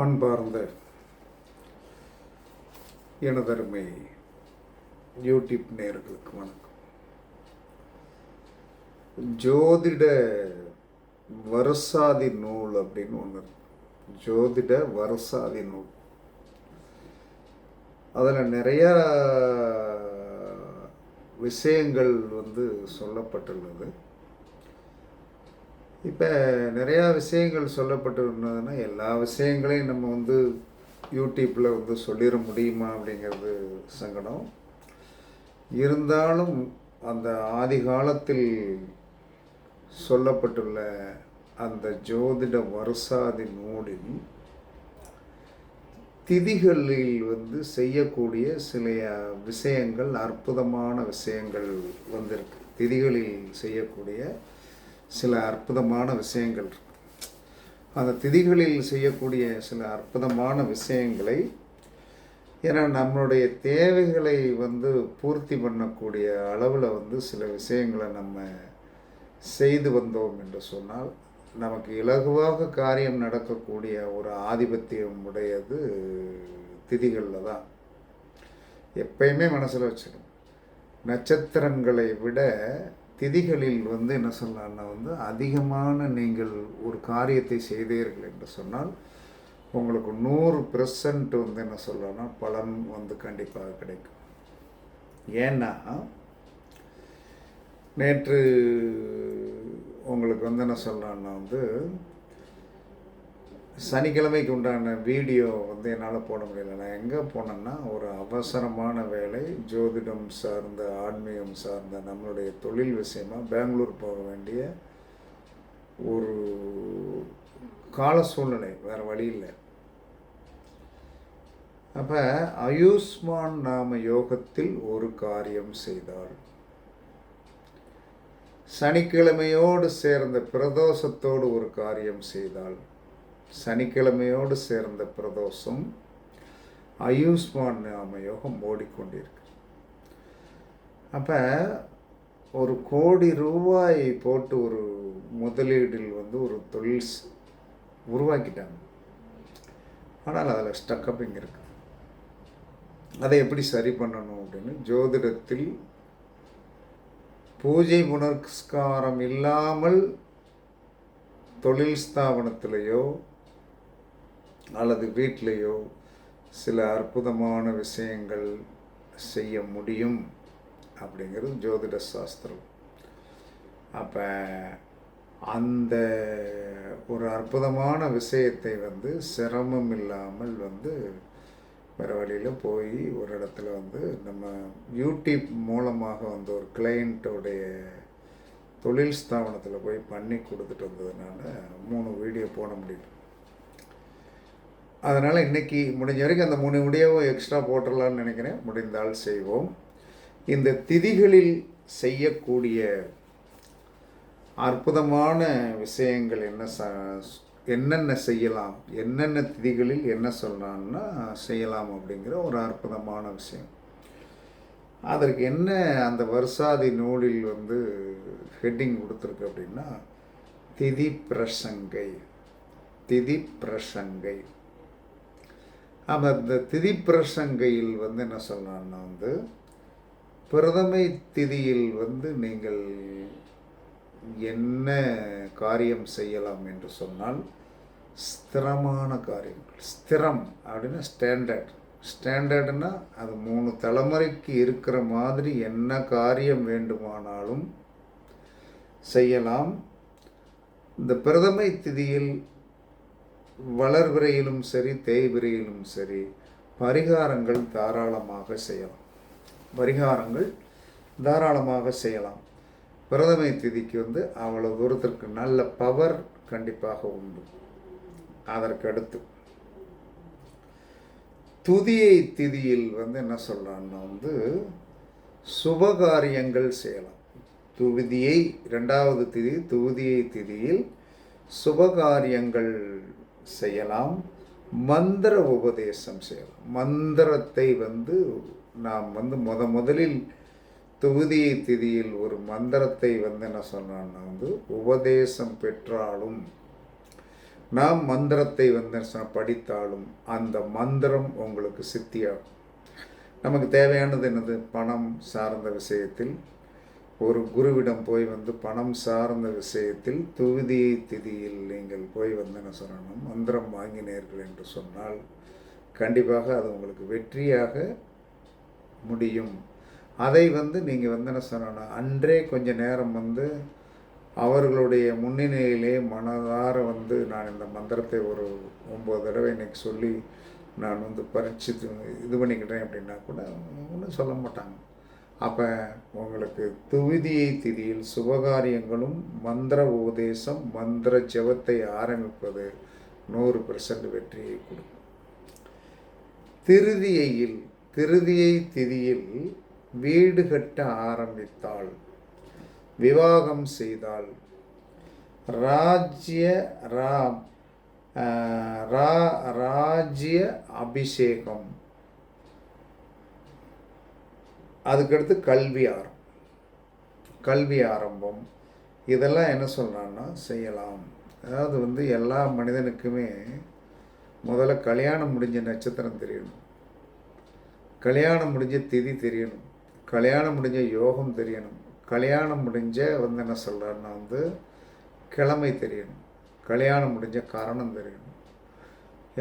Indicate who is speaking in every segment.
Speaker 1: அன்பார்ந்த எனதருமை யூடியூப் நேயர்களுக்கு வணக்கம். ஜோதிட வருசாதி நூல் அப்படின்னு ஒன்று இருக்கு. ஜோதிட வருசாதி நூல், அதில் நிறையா விஷயங்கள் சொல்லப்பட்டுள்ளது. இப்போ நிறையா விஷயங்கள் சொல்லப்பட்டிருந்ததுன்னா எல்லா விஷயங்களையும் நம்ம யூடியூப்பில் சொல்லிட முடியுமா அப்படிங்கிறது சங்கடம். இருந்தாலும் அந்த ஆதி காலத்தில் சொல்லப்பட்டுள்ள அந்த ஜோதிட வருசாதி நூலில் திதிகளில் செய்யக்கூடிய சில விஷயங்கள், அற்புதமான விஷயங்கள் வந்திருக்கு. திதிகளில் செய்யக்கூடிய சில அற்புதமான விஷயங்கள் இருக்கு. அந்த திதிகளில் செய்யக்கூடிய சில அற்புதமான விஷயங்களை, ஏன்னா நம்மளுடைய தேவைகளை பூர்த்தி பண்ணக்கூடிய அளவில் சில விஷயங்களை நம்ம செய்து வந்தோம் என்று சொன்னால் நமக்கு இலகுவாக காரியம் நடக்கக்கூடிய ஒரு ஆதிபத்தியம் உடையது திதிகளில் தான். எப்பயுமே மனசில் வச்சுக்கணும், நட்சத்திரங்களை விட திதிகளில் என்ன சொல்லலாம்னா அதிகமான நீங்கள் ஒரு காரியத்தை செய்தீர்கள் என்று சொன்னால் உங்களுக்கு 100% என்ன சொல்லலாம்னா பலன் கண்டிப்பாக கிடைக்கும். ஏன்னா நேற்று உங்களுக்கு என்ன சொல்லலாம்னா சனிக்கிழமைக்கு உண்டான வீடியோ என்னால் போட முடியல. நான் எங்கே போனேன்னா ஒரு அவசரமான வேலை, ஜோதிடம் சார்ந்த, ஆன்மீகம் சார்ந்த நம்மளுடைய தொழில் விஷயமாக பெங்களூர் போக வேண்டிய ஒரு கால சூழ்நிலை, வேறு வழி இல்லை. அப்போ ஆயுஷ்மான் நாம யோகத்தில் ஒரு காரியம் செய்தால், சனிக்கிழமையோடு சேர்ந்த பிரதோஷத்தோடு ஒரு காரியம் செய்தால், சனிக்கிழமையோடு சேர்ந்த பிரதோஷம் ஆயுஷ்மான் நாம யோகம் ஓடிக்கொண்டிருக்கு. அப்போ ஒரு கோடி ரூபாய் போட்டு ஒரு முதலீடில் ஒரு தொழில் உருவாக்கிட்டாங்க. ஆனால் அதில் ஸ்டக்கப்பிங் இருக்கு. அதை எப்படி சரி பண்ணணும் அப்படின்னு ஜோதிடத்தில் பூஜை புனஸ்காரம் இல்லாமல் தொழில் ஸ்தாபனத்திலேயோ அல்லது வீட்டிலேயோ சில அற்புதமான விஷயங்கள் செய்ய முடியும் அப்படிங்கிறது ஜோதிட சாஸ்திரம். அப்போ அந்த ஒரு அற்புதமான விஷயத்தை சிரமம் இல்லாமல் வேறு வழியில் போய் ஒரு இடத்துல நம்ம யூடியூப் மூலமாக ஒரு கிளையண்ட்டோடைய தொழில் ஸ்தாபனத்தில் போய் பண்ணி கொடுத்துட்டு வந்ததுனால 3 வீடியோ போட முடியும். அதனால் இன்றைக்கி முடிஞ்ச வரைக்கும் அந்த 3 வீடியோவும் எக்ஸ்ட்ரா போட்டுடலான்னு நினைக்கிறேன். முடிந்தால் செய்வோம். இந்த திதிகளில் செய்யக்கூடிய அற்புதமான விஷயங்கள் என்னென்ன செய்யலாம், என்னென்ன திதிகளில் என்ன சொல்லலாம்னா செய்யலாம் அப்படிங்கிற ஒரு அற்புதமான விஷயம். அதற்கு என்ன அந்த வருசாதி நூலில் ஹெட்டிங் கொடுத்துருக்கு அப்படின்னா திதி பிரசங்கை. திதி பிரசங்கை. அந்த திதி பிரசங்கையில் என்ன சொல்லலாம்னா பிரதமை திதியில் நீங்கள் என்ன காரியம் செய்யலாம் என்று சொன்னால் ஸ்திரமான காரியங்கள். ஸ்திரம் அப்படின்னா ஸ்டாண்டர்டுன்னா அது 3 தலைமுறைக்கு இருக்கிற மாதிரி என்ன காரியம் வேண்டுமானாலும் செய்யலாம். இந்த பிரதமை திதியில் வளர்விரையிலும் சரி, தேய்விரையிலும் சரி, பரிகாரங்கள் தாராளமாக செய்யலாம். பரிகாரங்கள் தாராளமாக செய்யலாம். பிரதமை திதிக்கு அவ்வளோ தூரத்திற்கு நல்ல பவர் கண்டிப்பாக உண்டு. அதற்கடுத்து துதியை திதியில் என்ன சொல்கிறான்னா சுபகாரியங்கள் செய்யலாம். துதியை 2வது திதி, துதியை திதியில் சுபகாரியங்கள் செய்யலாம். மந்திர உபதேசம் செய்யலாம். மந்திரத்தை நாம் முதலில் துதியை திதியில் ஒரு மந்திரத்தை என்ன சொன்னான்னா உபதேசம் பெற்றாலும் நாம் மந்திரத்தை படித்தாலும் அந்த மந்திரம் உங்களுக்கு சித்தியாகும். நமக்கு தேவையானது என்னது? பணம் சார்ந்த விஷயத்தில் ஒரு குருவிடம் போய் பணம் சார்ந்த விஷயத்தில் துவிதியை திதியில் நீங்கள் போய் என்ன சொல்லணும், மந்திரம் வாங்கினீர்கள் என்று சொன்னால் கண்டிப்பாக அது உங்களுக்கு வெற்றியாக முடியும். அதை நீங்கள் என்ன சொல்லணும், அன்றே கொஞ்சம் நேரம் அவர்களுடைய முன்னிலையிலே மனதார நான் இந்த மந்திரத்தை ஒரு 9 தடவை இன்னைக்கு சொல்லி நான் பரீட்சித்து இது பண்ணிக்கிட்டேன் அப்படின்னா கூட ஒன்றும் சொல்ல மாட்டாங்க. அப்போ உங்களுக்கு துவிதியை திதியில் சுபகாரியங்களும் மந்திர உபதேசம் மந்திர ஜபத்தை ஆரம்பிப்பது 100% வெற்றியை கொடுக்கும். திருதியை திதியில் வீடு கட்ட ஆரம்பித்தால், விவாகம் செய்தால், ராஜ்ய அபிஷேகம், அதுக்கடுத்து கல்வி ஆரம்பம், இதெல்லாம் என்ன சொல்கிறான்னா செய்யலாம். அதாவது எல்லா மனிதனுக்குமே முதல்ல கல்யாணம் முடிஞ்ச நட்சத்திரம் தெரியணும், கல்யாணம் முடிஞ்ச திதி தெரியணும், கல்யாணம் முடிஞ்ச யோகம் தெரியணும், கல்யாணம் முடிஞ்ச என்ன சொல்கிறான்னா கிழமை தெரியணும், கல்யாணம் முடிஞ்ச காரணம் தெரியணும்.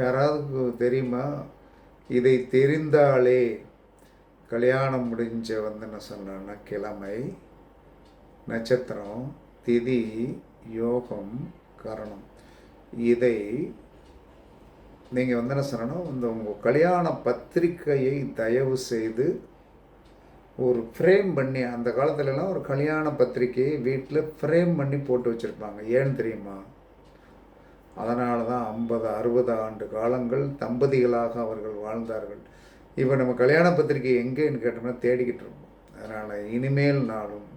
Speaker 1: யாராவது தெரியுமா? இதை தெரிந்தாலே கல்யாணம் முடிஞ்ச என்ன சொன்னா கிழமை, நட்சத்திரம், திதி, யோகம், கரணம், இதை நீங்கள் என்ன சொல்லணும், உங்கள் கல்யாண பத்திரிக்கையை தயவு செய்து ஒரு ஃப்ரேம் பண்ணி, அந்த காலத்துலலாம் ஒரு கல்யாண பத்திரிக்கையை வீட்டில் ஃப்ரேம் பண்ணி போட்டு வச்சுருப்பாங்க. ஏன்னு தெரியுமா? அதனால தான் 50-60 ஆண்டு காலங்கள் தம்பதிகளாக அவர்கள் வாழ்ந்தார்கள். இப்போ நம்ம கல்யாண பத்திரிக்கை எங்கேன்னு கேட்டோம்னா தேடிக்கிட்டு இருக்கோம். அதனால் இனிமேல் நாளும்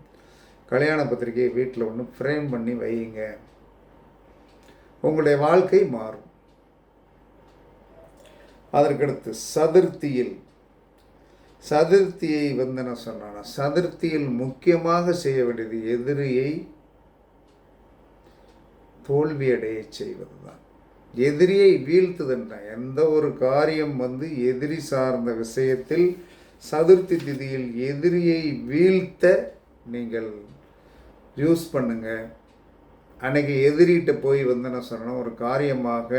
Speaker 1: கல்யாண பத்திரிக்கையை வீட்டில் ஒன்று ஃப்ரேம் பண்ணி வையுங்க, உங்களுடைய வாழ்க்கை மாறும். அதற்கடுத்து சதுர்த்தியை என்ன சொன்னா, சதுர்த்தியில் முக்கியமாக செய்ய வேண்டியது எதிரியை தோல்வியடைய செய்வது தான். எதிரியை வீழ்த்துதுன்ற எந்த ஒரு காரியம் எதிரி சார்ந்த விஷயத்தில் சதுர்த்தி திதியில் எதிரியை வீழ்த்த நீங்கள் யூஸ் பண்ணுங்க. அன்னைக்கு எதிரிகிட்ட போய் என்ன சொல்லணும், ஒரு காரியமாக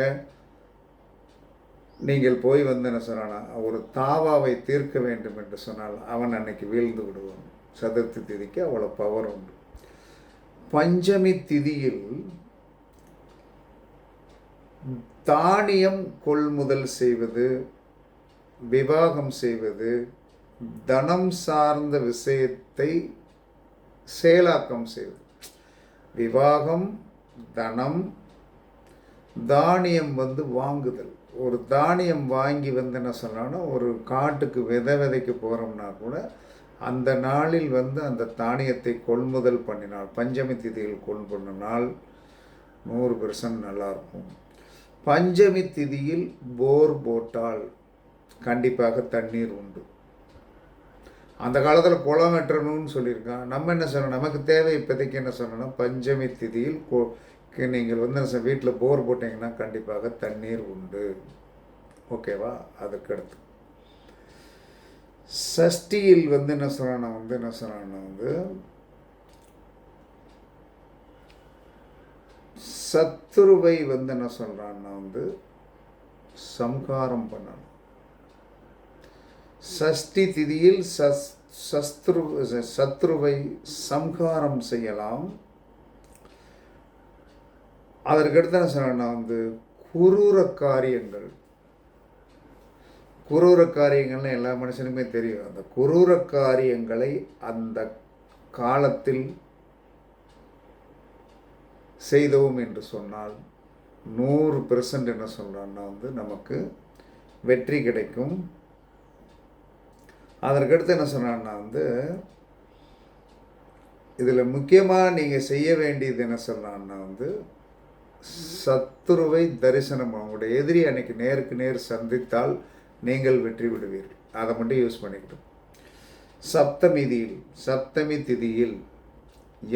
Speaker 1: நீங்கள் போய் என்ன சொன்னா, ஒரு தாவாவை தீர்க்க வேண்டும் என்று சொன்னால் அவன் அன்னைக்கு வீழ்ந்து விடுவான். சதுர்த்தி திதிக்கு அவ்வளோ பவர் உண்டு. பஞ்சமி திதியில் தானியம் கொள்முதல் செய்வது, விவாகம் செய்வது, தனம் சார்ந்த விஷயத்தை செயலாக்கம் செய்வது. விவாகம், தனம், தானியம் வாங்குதல். ஒரு தானியம் வாங்கி என்ன சொன்னான்னா, ஒரு காட்டுக்கு விதைக்க போகிறோம்னா கூட அந்த நாளில் அந்த தானியத்தை கொள்முதல் பண்ணினால், பஞ்சமி திதியில் கொள்முதல் 100% நல்லாயிருக்கும். பஞ்சமி திதியில் போர் போட்டால் கண்டிப்பாக தண்ணீர் உண்டு. அந்த காலத்தில் குளம் வெட்டணும்னு சொல்லியிருக்கான். நம்ம என்ன சொன்னோம், நமக்கு தேவை இப்போதைக்கு என்ன சொன்னோன்னா, பஞ்சமி திதியில் நீங்கள் வீட்டில் போர் போட்டிங்கன்னா கண்டிப்பாக தண்ணீர் உண்டு. ஓகேவா? அதுக்கடுத்து சஷ்டியில் என்ன சொன்னா, சத்துருவை என்ன சொல்கிறான்னா சம்ஹாரம் பண்ணணும். சஷ்டி திதியில் சத்ருவை சம்ஹாரம் செய்யலாம். அதற்கடுத்து என்ன சொன்னா, குரூர காரியங்கள்னு எல்லா மனுஷனுக்குமே தெரியும். அந்த குரூர காரியங்களை அந்த காலத்தில் செய்தோம் என்று சொன்னால் 100% என்ன சொல்கிறான்னா நமக்கு வெற்றி கிடைக்கும். அதற்கடுத்து என்ன சொன்னான்னா இதில் முக்கியமாக நீங்கள் செய்ய வேண்டியது என்ன சொன்னான்னா சத்துருவை தரிசனம். உங்களுடைய எதிரி அன்னைக்கு நேருக்கு நேர் சந்தித்தால் நீங்கள் வெற்றி விடுவீர்கள். அதை மட்டும் யூஸ் பண்ணிக்கிட்டோம். சப்தமி திதியில்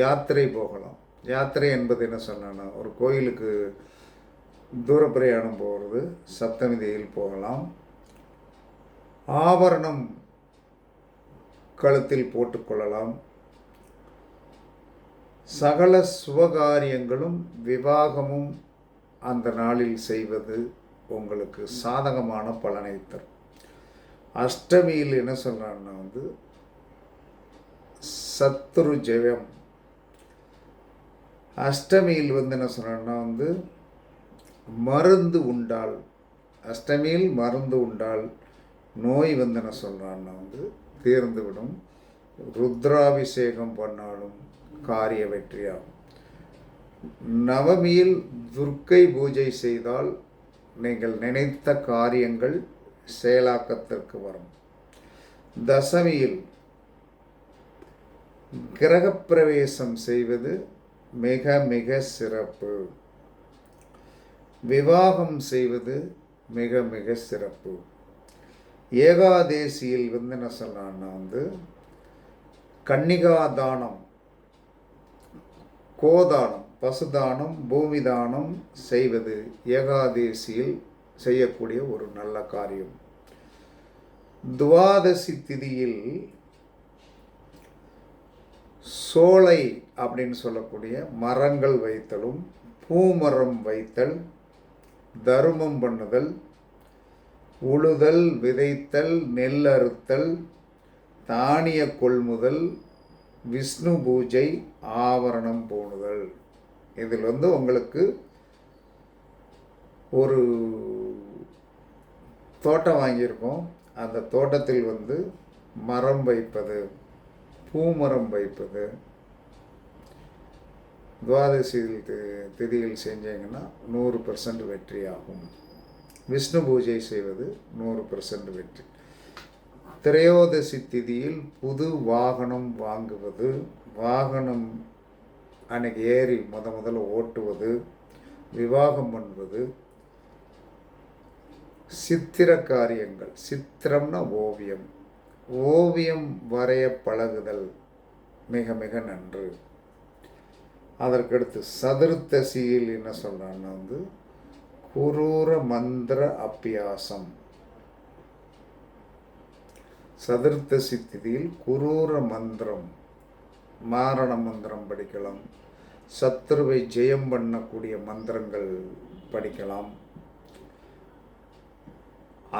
Speaker 1: யாத்திரை போகலாம். யாத்திரை என்பது என்ன சொன்னா, ஒரு கோயிலுக்கு தூர பிரயாணம் போகிறது, சப்தமிதியில் போகலாம். ஆபரணம் கழுத்தில் போட்டுக்கொள்ளலாம். சகல சுபகாரியங்களும் விவாகமும் அந்த நாளில் செய்வது உங்களுக்கு சாதகமான பலனை தரும். அஷ்டமியில் என்ன சொல்கிறான்னா சத்ரு ஜெயம். அஷ்டமியில் என்ன சொல்கிறான்னா மருந்து உண்டால், அஷ்டமியில் மருந்து உண்டால் நோய் என்ன சொல்கிறான்னா தீர்ந்துவிடும். ருத்ராபிஷேகம் பண்ணாலும் காரிய வெற்றியாகும். நவமியில் துர்க்கை பூஜை செய்தால் நீங்கள் நினைத்த காரியங்கள் செயலாக்கத்திற்கு வரும். தசமியில் கிரகப்பிரவேசம் செய்வது மிக மிக சிறப்பு. விவாகம் செய்வது மிக மிக சிறப்பு. ஏகாதேசியில் என்ன சொல்கிறான்னா கன்னிகா தானம், கோதானம், பசுதானம், பூமி தானம் செய்வது ஏகாதேசியில் செய்யக்கூடிய ஒரு நல்ல காரியம். துவாதசி திதியில் சோலை அப்படின்னு சொல்லக்கூடிய மரங்கள் வைத்தலும், பூமரம் வைத்தல், தருமம் பண்ணுதல், உழுதல், விதைத்தல், நெல் அறுத்தல், தானிய கொள்முதல், விஷ்ணு பூஜை, ஆவரணம் போணுதல். இதில் உங்களுக்கு ஒரு தோட்டம் வாங்கியிருக்கோம். அந்த தோட்டத்தில் மரம் வைப்பது, பூமரம் வைப்பது துவாதசி திதியில் செஞ்சீங்கன்னா 100% வெற்றி ஆகும். விஷ்ணு பூஜை செய்வது 100% வெற்றி. திரையோதசி திதியில் புது வாகனம் வாங்குவது, வாகனம் அன்னைக்கு ஏறி முதல்ல ஓட்டுவது, விவாகம் பண்ணுவது, சித்திர காரியங்கள், சித்திரம்னா ஓவியம், ஓவியம் வரைய பழகுதல் மிக மிக நன்று. அதற்கடுத்து சதுர்த்தசியில் என்ன சொல்கிறான்னா குரூர மந்திர அபியாசம். சதுர்த்தசி திதியில் குரூர மந்திரம், மாரண மந்திரம் படிக்கலாம். சத்ருவை ஜெயம் பண்ணக்கூடிய மந்திரங்கள் படிக்கலாம்.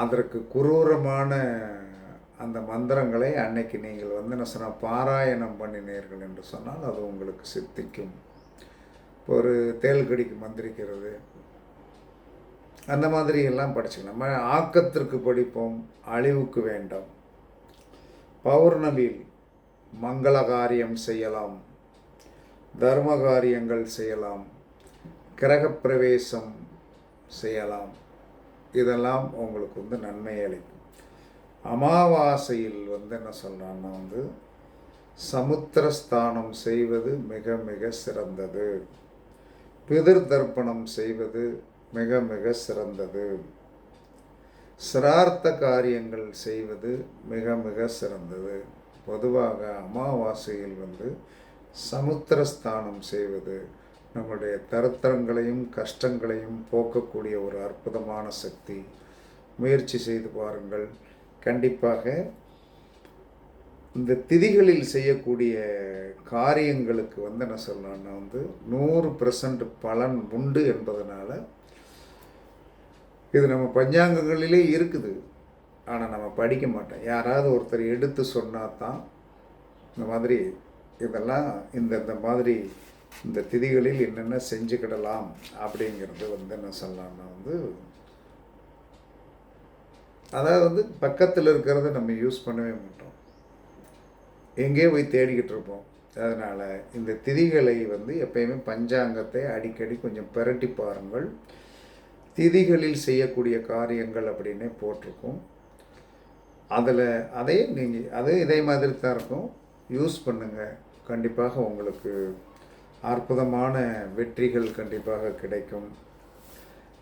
Speaker 1: அதற்கு குரூரமான அந்த மந்திரங்களை அன்னைக்கு நீங்கள் என்ன சொன்னால் பாராயணம் பண்ணினீர்கள் என்று சொன்னால் அது உங்களுக்கு சித்திக்கும். ஒரு தேல்கடிக்கு மந்திரிக்கிறது, அந்த மாதிரி எல்லாம் படிச்சுக்கலாம். நம்ம ஆக்கத்திற்கு படிப்போம், அழிவுக்கு வேண்டாம். பௌர்ணமியில் மங்கள காரியம் செய்யலாம், தர்ம காரியங்கள் செய்யலாம், கிரகப்பிரவேசம் செய்யலாம். இதெல்லாம் உங்களுக்கு நன்மை அளிக்கும். அமாவாசையில் என்ன சொல்கிறான்னா சமுத்திரஸ்தானம் செய்வது மிக மிக சிறந்தது. பிதிர் தர்ப்பணம் செய்வது மிக மிக சிறந்தது. சிரார்த்த காரியங்கள் செய்வது மிக மிக சிறந்தது. பொதுவாக அமாவாசையில் சமுத்திரஸ்தானம் செய்வது நம்முடைய தரித்திரங்களையும் கஷ்டங்களையும் போக்கக்கூடிய ஒரு அற்புதமான சக்தி. முயற்சி செய்து பாருங்கள். கண்டிப்பாக இந்த திதிகளில் செய்யக்கூடிய காரியங்களுக்கு என்ன சொல்லலாம்னா 100% பலன் உண்டு என்பதனால இது நம்ம பஞ்சாங்கங்களிலே இருக்குது. ஆனால் நம்ம படிக்க மாட்டோம். யாராவது ஒருத்தர் எடுத்து சொன்னால் தான் இந்த மாதிரி இதெல்லாம் இந்த மாதிரி இந்த திதிகளில் என்னென்ன செஞ்சுக்கிடலாம் அப்படிங்கிறது என்ன சொல்லலாம்னா அதாவது பக்கத்தில் இருக்கிறத நம்ம யூஸ் பண்ணவே மாட்டோம், எங்கேயோ போய் தேடிக்கிட்டு இருப்போம். அதனால் இந்த திதிகளை எப்பயுமே பஞ்சாங்கத்தை அடிக்கடி கொஞ்சம் பிரட்டி பாருங்கள். திதிகளில் செய்யக்கூடிய காரியங்கள் அப்படின்னே போட்டிருக்கோம். அதே நீங்கள் இதே மாதிரி தான் இருக்கும், யூஸ் பண்ணுங்கள். கண்டிப்பாக உங்களுக்கு அற்புதமான வெற்றிகள் கண்டிப்பாக கிடைக்கும்.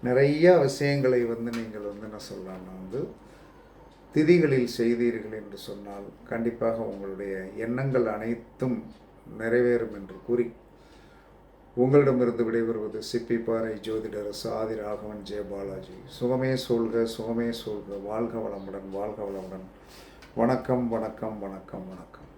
Speaker 1: நிறைய விஷயங்களை நீங்கள் என்ன சொல்லலாம்னா திதிகளில் செய்தீர்கள் என்று சொன்னால் கண்டிப்பாக உங்களுடைய எண்ணங்கள் அனைத்தும் நிறைவேறும் என்று கூறி உங்களிடமிருந்து விடைபெறுவது சிப்பிப்பாறை ஜோதிடர் ஆதி ராகவன் ஜெயபாலாஜி. சுகமே சொல்க, சுகமே சொல்க. வாழ்க வளமுடன், வாழ்க வளமுடன். வணக்கம், வணக்கம், வணக்கம், வணக்கம்.